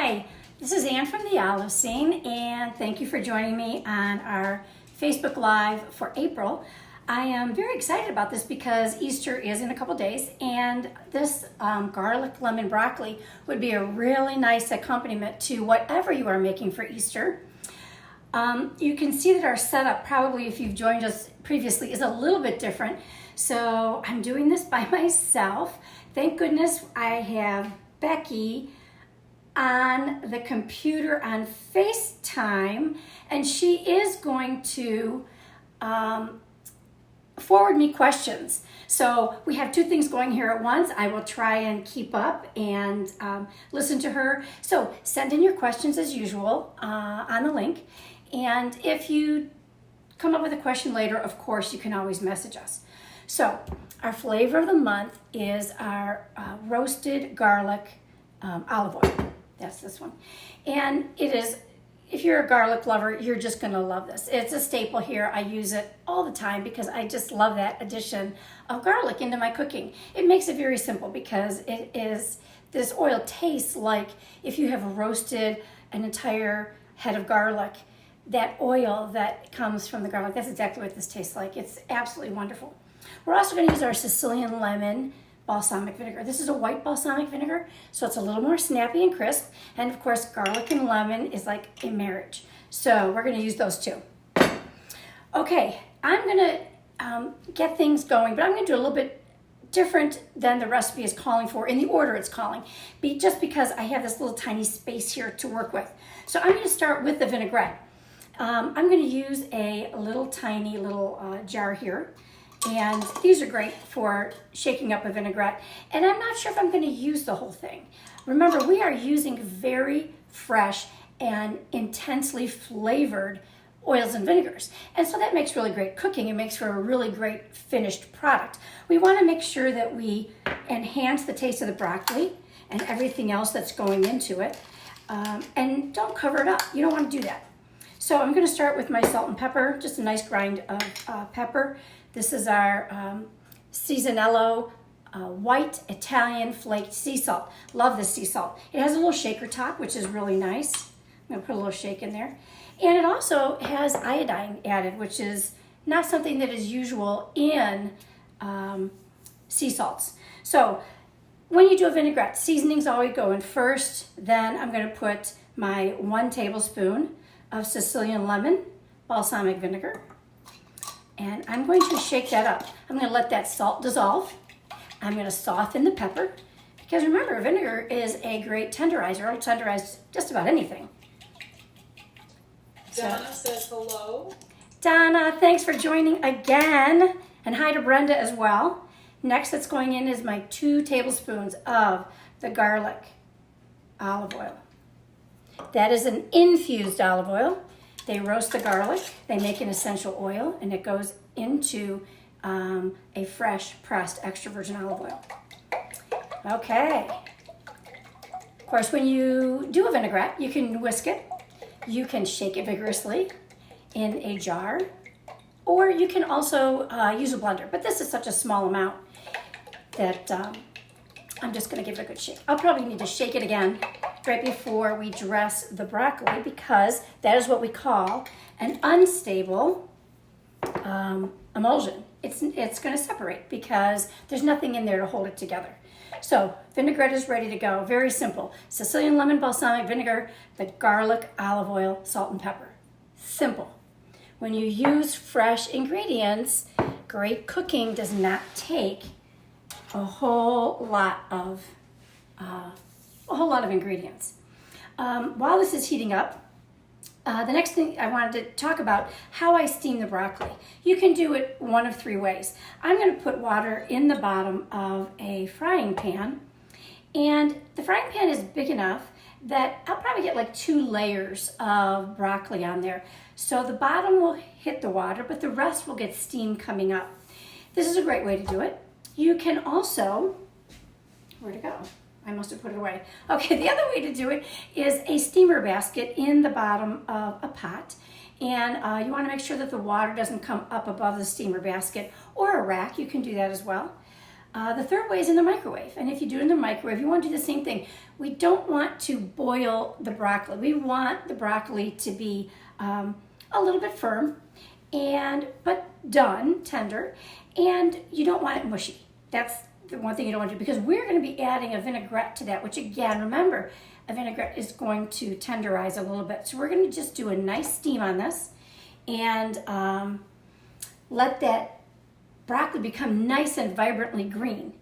Hi, this is Ann from the Olive Scene, and thank you for joining me on our Facebook Live for April. I am very excited about this because Easter is in a couple days, and this garlic lemon broccoli would be a really nice accompaniment to whatever you are making for Easter. You can see that our setup, probably if you've joined us previously, is a little bit different. So I'm doing this by myself. Thank goodness I have Becky on the computer on FaceTime, and she is going to forward me questions. So we have two things going here at once. I will try and keep up and listen to her. So send in your questions as usual on the link. And if you come up with a question later, of course, you can always message us. So our flavor of the month is our roasted garlic olive oil. That's this one. And it is, if you're a garlic lover, you're just gonna love this. It's a staple here. I use it all the time because I just love that addition of garlic into my cooking. It makes it very simple because this oil tastes like if you have roasted an entire head of garlic, that oil that comes from the garlic, that's exactly what this tastes like. It's absolutely wonderful. We're also gonna use our Sicilian lemon balsamic vinegar. This is a white balsamic vinegar, so it's a little more snappy and crisp. And of course, garlic and lemon is like a marriage. So we're gonna use those two. Okay, I'm gonna get things going, but I'm gonna do a little bit different than the recipe is calling for in the order it's calling, just because I have this little tiny space here to work with. So I'm gonna start with the vinaigrette. I'm gonna use a little tiny jar here. And these are great for shaking up a vinaigrette. And I'm not sure if I'm going to use the whole thing. Remember, we are using very fresh and intensely flavored oils and vinegars. And so that makes really great cooking. It makes for a really great finished product. We want to make sure that we enhance the taste of the broccoli and everything else that's going into it. And don't cover it up. You don't want to do that. So I'm going to start with my salt and pepper, just a nice grind of pepper. This is our Seasonello white Italian flaked sea salt. Love this sea salt. It has a little shaker top, which is really nice. I'm going to put a little shake in there. And it also has iodine added, which is not something that is usual in sea salts. So when you do a vinaigrette, seasonings always go in first. Then I'm going to put my 1 tablespoon of Sicilian lemon balsamic vinegar. And I'm going to shake that up. I'm going to let that salt dissolve. I'm going to soften the pepper. Because remember, vinegar is a great tenderizer. It'll tenderize just about anything. Donna says hello. Donna, thanks for joining again. And hi to Brenda as well. Next that's going in is my 2 tablespoons of the garlic olive oil. That is an infused olive oil. They roast the garlic, they make an essential oil, and it goes into a fresh pressed extra virgin olive oil. Okay. Of course, when you do a vinaigrette, you can whisk it. You can shake it vigorously in a jar, or you can also use a blender. But this is such a small amount that I'm just gonna give it a good shake. I'll probably need to shake it again right before we dress the broccoli because that is what we call an unstable emulsion. It's gonna separate because there's nothing in there to hold it together. So vinaigrette is ready to go. Very simple. Sicilian lemon balsamic vinegar, the garlic, olive oil, salt and pepper. Simple. When you use fresh ingredients, great cooking does not take a whole lot of ingredients. While this is heating up, the next thing I wanted to talk about how I steam the broccoli. You can do it one of 3 ways. I'm going to put water in the bottom of a frying pan, and the frying pan is big enough that I'll probably get like 2 layers of broccoli on there. So the bottom will hit the water, but the rest will get steam coming up. This is a great way to do it. You can also, where'd it go? I must have put it away. Okay, the other way to do it is a steamer basket in the bottom of a pot. And you want to make sure that the water doesn't come up above the steamer basket or a rack. You can do that as well. The third way is in the microwave. And if you do it in the microwave, you want to do the same thing. We don't want to boil the broccoli. We want the broccoli to be a little bit firm, but done, tender, and you don't want it mushy. That's the one thing you don't want to do, because we're going to be adding a vinaigrette to that, which again, remember, a vinaigrette is going to tenderize a little bit. So we're going to just do a nice steam on this and let that broccoli become nice and vibrantly green.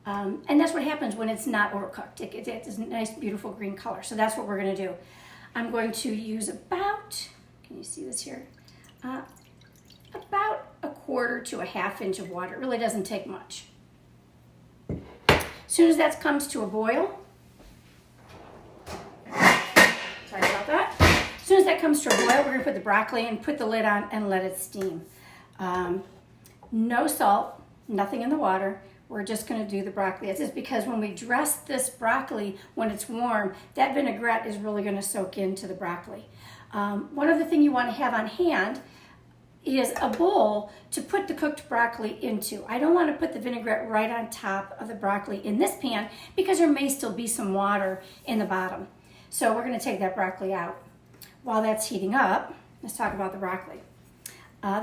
And that's what happens when it's not overcooked. It's a nice, beautiful green color. So that's what we're going to do. I'm going to use about, can you see this here? About 1/4 to 1/2 inch of water. It really doesn't take much. As soon as that comes to a boil, sorry about that. As soon as that comes to a boil, we're going to put the broccoli and put the lid on and let it steam. No salt, nothing in the water. We're just going to do the broccoli. It's just because when we dress this broccoli when it's warm, that vinaigrette is really going to soak into the broccoli. One other thing you want to have on hand is a bowl to put the cooked broccoli into. I don't want to put the vinaigrette right on top of the broccoli in this pan because there may still be some water in the bottom. So we're going to take that broccoli out. While that's heating up, let's talk about the broccoli.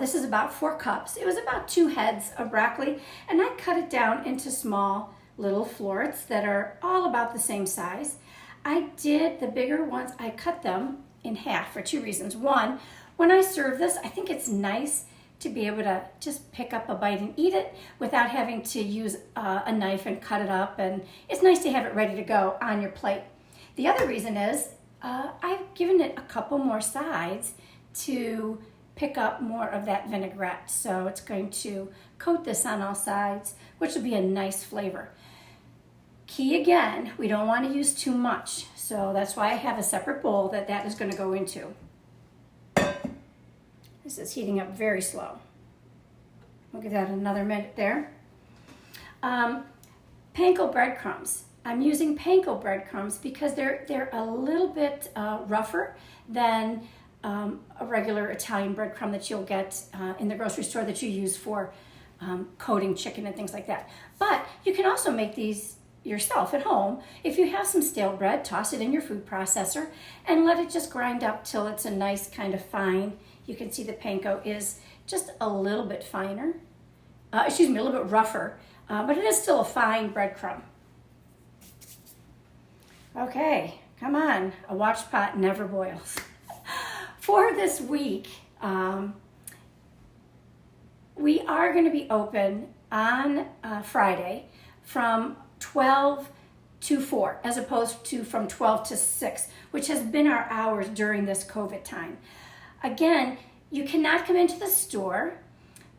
This is about 4 cups. It was about 2 heads of broccoli, and I cut it down into small little florets that are all about the same size. I did the bigger ones, I cut them in half for 2 reasons. One, when I serve this, I think it's nice to be able to just pick up a bite and eat it without having to use a knife and cut it up, and it's nice to have it ready to go on your plate. The other reason is I've given it a couple more sides to pick up more of that vinaigrette. So it's going to coat this on all sides, which will be a nice flavor. Key again, we don't want to use too much. So that's why I have a separate bowl that is going to go into. This is heating up very slow. We'll give that another minute there. Panko breadcrumbs. I'm using Panko breadcrumbs because they're a little bit rougher than a regular Italian breadcrumb that you'll get in the grocery store that you use for coating chicken and things like that. But you can also make these yourself at home. If you have some stale bread, toss it in your food processor and let it just grind up till it's a nice kind of fine. You can see the Panko is just a little bit finer, a little bit rougher, but it is still a fine breadcrumb. Okay, come on, a watch pot never boils. For this week, we are going to be open on Friday from 12 to 4, as opposed to from 12 to 6, which has been our hours during this COVID time. Again, you cannot come into the store.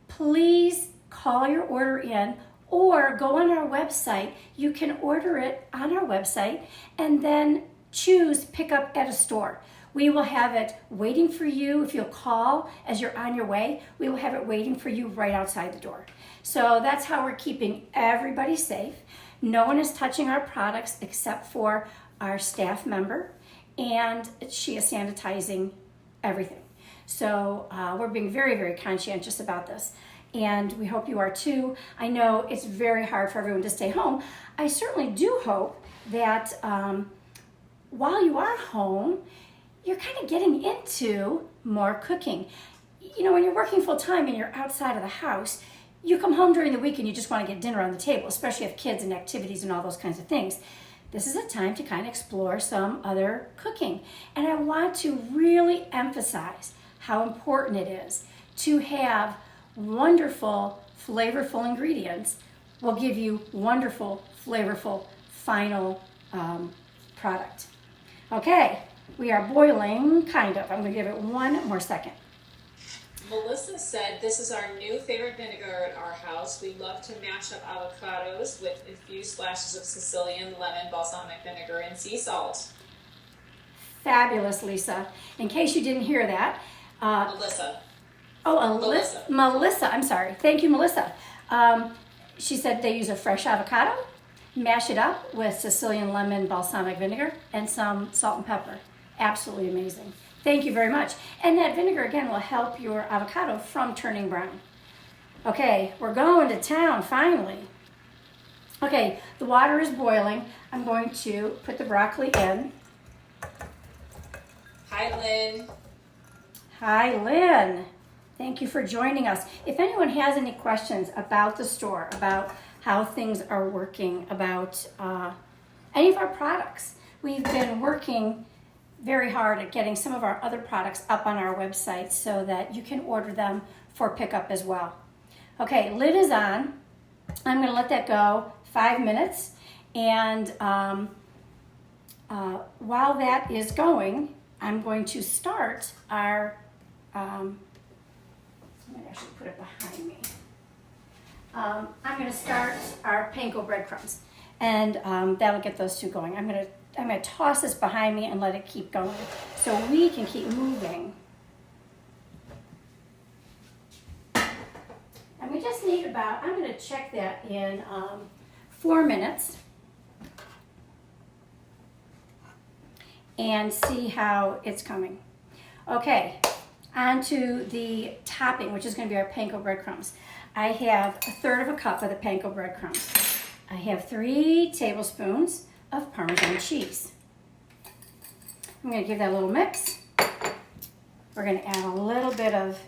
Please call your order in or go on our website. You can order it on our website and then choose pick up at a store. We will have it waiting for you. If you'll call as you're on your way, we will have it waiting for you right outside the door. So that's how we're keeping everybody safe. No one is touching our products except for our staff member, and she is sanitizing everything. So we're being very, very conscientious about this, and we hope you are too. I know it's very hard for everyone to stay home. I certainly do hope that while you are home, you're kind of getting into more cooking. You know, when you're working full time and you're outside of the house, you come home during the week and you just want to get dinner on the table, especially if you have kids and activities and all those kinds of things. This is a time to kind of explore some other cooking. And I want to really emphasize how important it is to have wonderful, flavorful ingredients will give you wonderful, flavorful, final product. Okay. We are boiling, kind of. I'm going to give it 1 more second. Melissa said this is our new favorite vinegar at our house. We love to mash up avocados with infused splashes of Sicilian lemon, balsamic vinegar, and sea salt. Fabulous, Lisa. In case you didn't hear that. Melissa. Oh, Melissa. I'm sorry. Thank you, Melissa. She said they use a fresh avocado, mash it up with Sicilian lemon, balsamic vinegar, and some salt and pepper. Absolutely amazing. Thank you very much. And that vinegar, again, will help your avocado from turning brown. Okay, we're going to town, finally. Okay, the water is boiling. I'm going to put the broccoli in. Hi, Lynn. Hi, Lynn. Thank you for joining us. If anyone has any questions about the store, about how things are working, about any of our products, we've been working very hard at getting some of our other products up on our website so that you can order them for pickup as well. Okay, lid is on. I'm going to let that go 5 minutes, and while that is going, I'm going to start our I'm going to actually put it behind me. I'm going to start our Panko breadcrumbs, and that'll get those two going. I'm going to toss this behind me and let it keep going so we can keep moving. And we just need about, I'm going to check that in 4 minutes and see how it's coming. Okay, on to the topping, which is going to be our Panko breadcrumbs. I have 1/3 of a cup of the Panko breadcrumbs. I have 3 tablespoons of Parmesan cheese. I'm going to give that a little mix. We're going to add a little bit of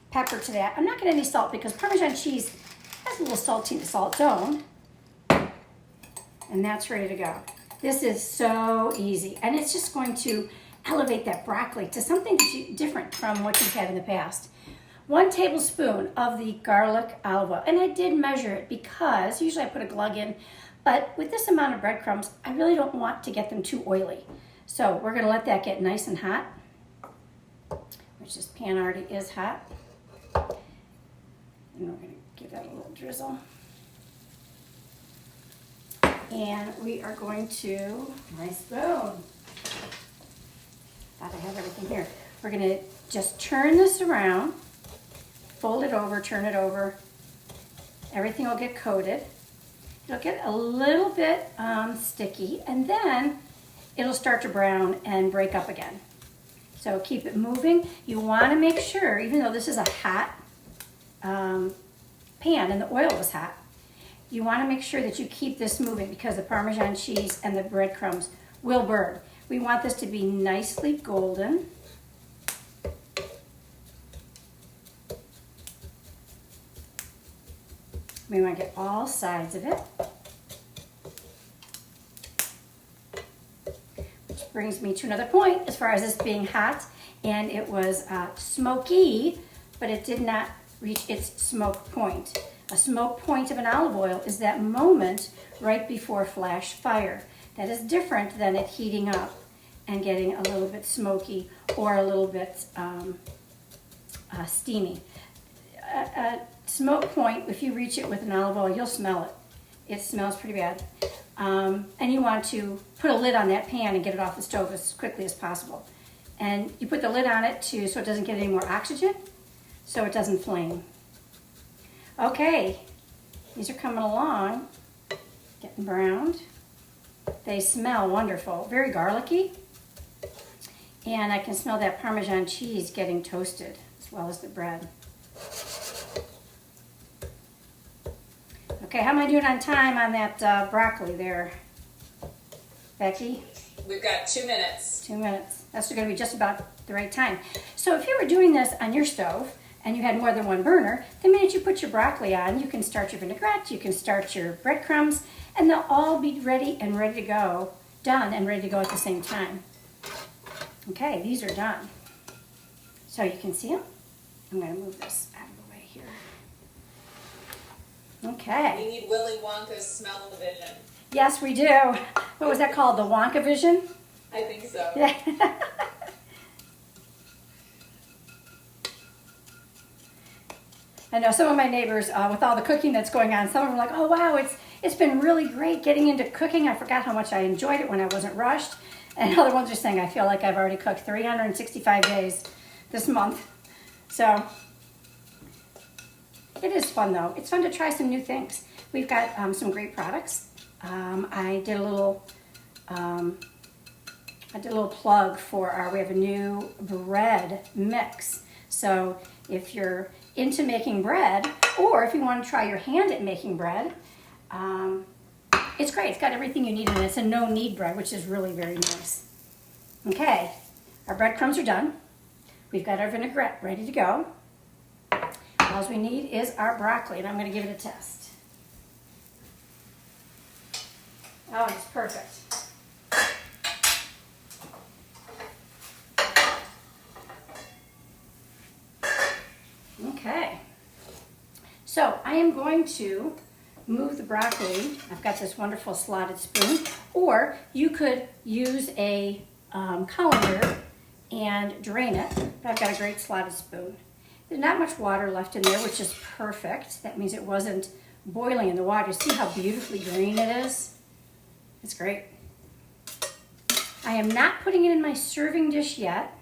pepper to that. I'm not going to add any salt because Parmesan cheese has a little saltiness on its own. And that's ready to go. This is so easy, and it's just going to elevate that broccoli to something different from what you've had in the past. 1 tablespoon of the garlic olive oil, and I did measure it because usually I put a glug in, but with this amount of breadcrumbs, I really don't want to get them too oily. So we're going to let that get nice and hot, which this pan already is hot. And we're going to give that a little drizzle. And we are going to, nice spoon. Thought I have everything here. We're going to just turn this around, fold it over, turn it over. Everything will get coated. It'll get a little bit sticky, and then it'll start to brown and break up again. So keep it moving. You want to make sure, even though this is a hot pan and the oil is hot, you want to make sure that you keep this moving because the Parmesan cheese and the breadcrumbs will burn. We want this to be nicely golden. We want to get all sides of it. Which brings me to another point as far as this being hot, and it was smoky, but it did not reach its smoke point. A smoke point of an olive oil is that moment right before flash fire. That is different than it heating up and getting a little bit smoky or a little bit steamy. A smoke point, if you reach it with an olive oil, you'll smell it. It smells pretty bad. And you want to put a lid on that pan and get it off the stove as quickly as possible. And you put the lid on it so it doesn't get any more oxygen, so it doesn't flame. Okay, these are coming along, getting browned. They smell wonderful, very garlicky. And I can smell that Parmesan cheese getting toasted as well as the bread. Okay, how am I doing on time on that broccoli there, Becky? We've got 2 minutes. 2 minutes. That's going to be just about the right time. So if you were doing this on your stove and you had more than one burner, the minute you put your broccoli on, you can start your vinaigrette, you can start your breadcrumbs, and they'll all be ready to go, done and ready to go at the same time. Okay, these are done. So you can see them. I'm going to move this out of the way here. Okay. We need Willy Wonka's smell of vision. Yes, we do. What was that called? The Wonka vision? I think so. Yeah. I know some of my neighbors, with all the cooking that's going on, some of them are like, oh wow, it's been really great getting into cooking. I forgot how much I enjoyed it when I wasn't rushed. And other ones are saying, I feel like I've already cooked 365 days this month. So it is fun though. It's fun to try some new things. We've got some great products. I did a little plug for we have a new bread mix. So if you're into making bread, or if you want to try your hand at making bread, It's great. It's got everything you need in it. It's a no-knead bread, which is really very nice. Okay, our breadcrumbs are done. We've got our vinaigrette ready to go. All we need is our broccoli, and I'm going to give it a test. Oh, it's perfect. Okay, so I am going to move the broccoli. I've got this wonderful slotted spoon, or you could use a colander and drain it, but I've got a great slotted spoon. There's not much water left in there, which is perfect. That means it wasn't boiling in the water. See how beautifully green it is? It's great. I am not putting it in my serving dish yet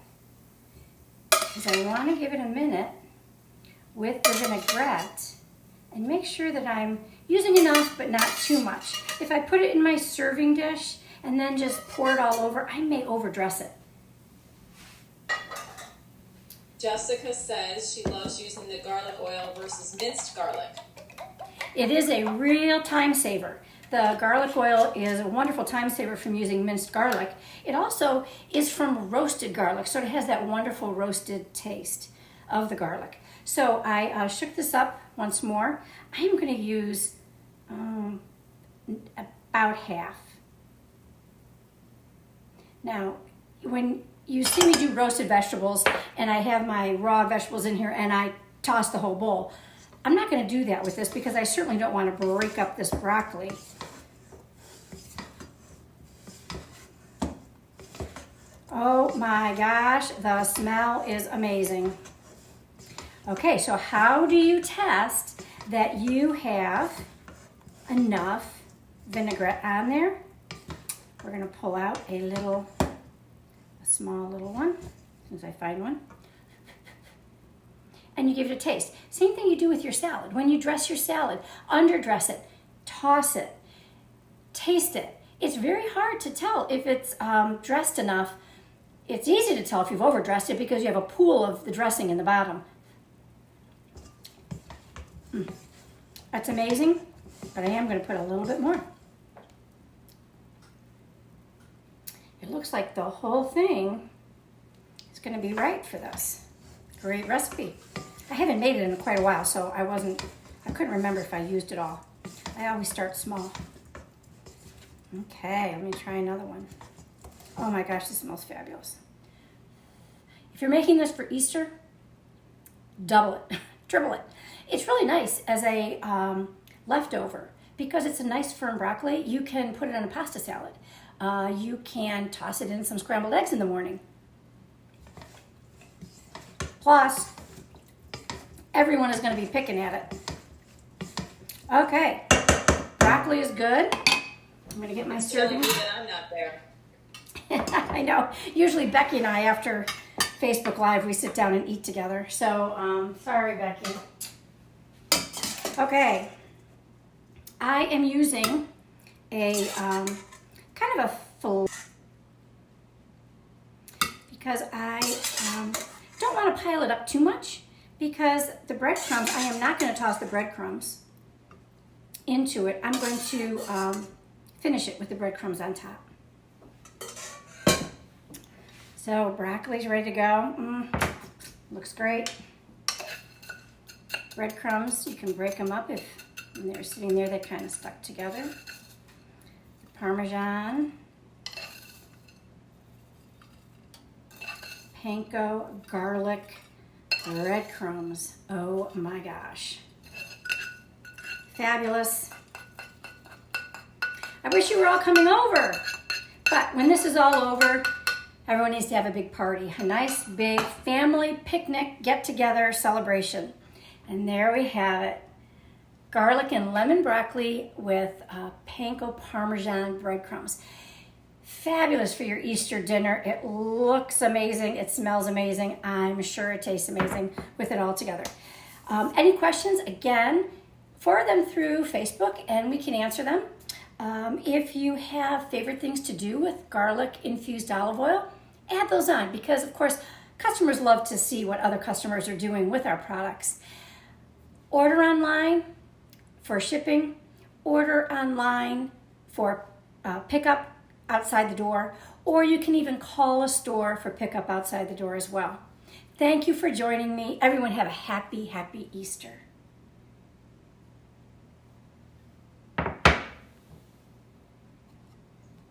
because I want to give it a minute with the vinaigrette and make sure that I'm using enough but not too much. If I put it in my serving dish and then just pour it all over, I may overdress it. Jessica says she loves using the garlic oil versus minced garlic. It is a real time saver. The garlic oil is a wonderful time saver from using minced garlic. It also is from roasted garlic, so it has that wonderful roasted taste of the garlic. So I shook this up once more. I'm going to use about half. Now, when you see me do roasted vegetables and I have my raw vegetables in here and I toss the whole bowl, I'm not going to do that with this because I certainly don't want to break up this broccoli. Oh my gosh, the smell is amazing. Okay, so how do you test that you have enough vinaigrette on there? We're going to pull out a small little one, as soon as I find one. And you give it a taste. Same thing you do with your salad. When you dress your salad, underdress it, toss it, taste it. It's very hard to tell if it's dressed enough. It's easy to tell if you've overdressed it because you have a pool of the dressing in the bottom. That's amazing, but I am going to put a little bit more. It looks like the whole thing is going to be right for this. Great recipe. I haven't made it in quite a while, so I couldn't remember if I used it all. I always start small. Okay, let me try another one. Oh my gosh, this smells fabulous. If you're making this for Easter, double it, triple it. It's really nice as a leftover because it's a nice firm broccoli. You can put it on a pasta salad. You can toss it in some scrambled eggs in the morning. Plus, everyone is going to be picking at it. Okay, broccoli is good. I'm going to get my serving. I'm not there. I know. Usually Becky and I, after Facebook Live, we sit down and eat together. So, sorry, Becky. Okay. I am using a kind of a full because I don't want to pile it up too much because the breadcrumbs, I am not going to toss the breadcrumbs into it. I'm going to finish it with the breadcrumbs on top. So broccoli's ready to go. Looks great. Breadcrumbs, you can break them up if when they're sitting there, they kind of stuck together. Parmesan. Panko garlic breadcrumbs. Oh my gosh. Fabulous. I wish you were all coming over. But when this is all over, everyone needs to have a big party. A nice big family picnic, get-together celebration. And there we have it. Garlic and lemon broccoli with panko parmesan breadcrumbs. Fabulous for your Easter dinner. It looks amazing. It smells amazing. I'm sure it tastes amazing with it all together. Any questions? Again, forward them through Facebook and we can answer them. If you have favorite things to do with garlic infused olive oil, add those on because, of course, customers love to see what other customers are doing with our products. Order online for shipping. Order online for pickup outside the door, or you can even call a store for pickup outside the door as well. Thank you for joining me. Everyone have a happy, happy Easter.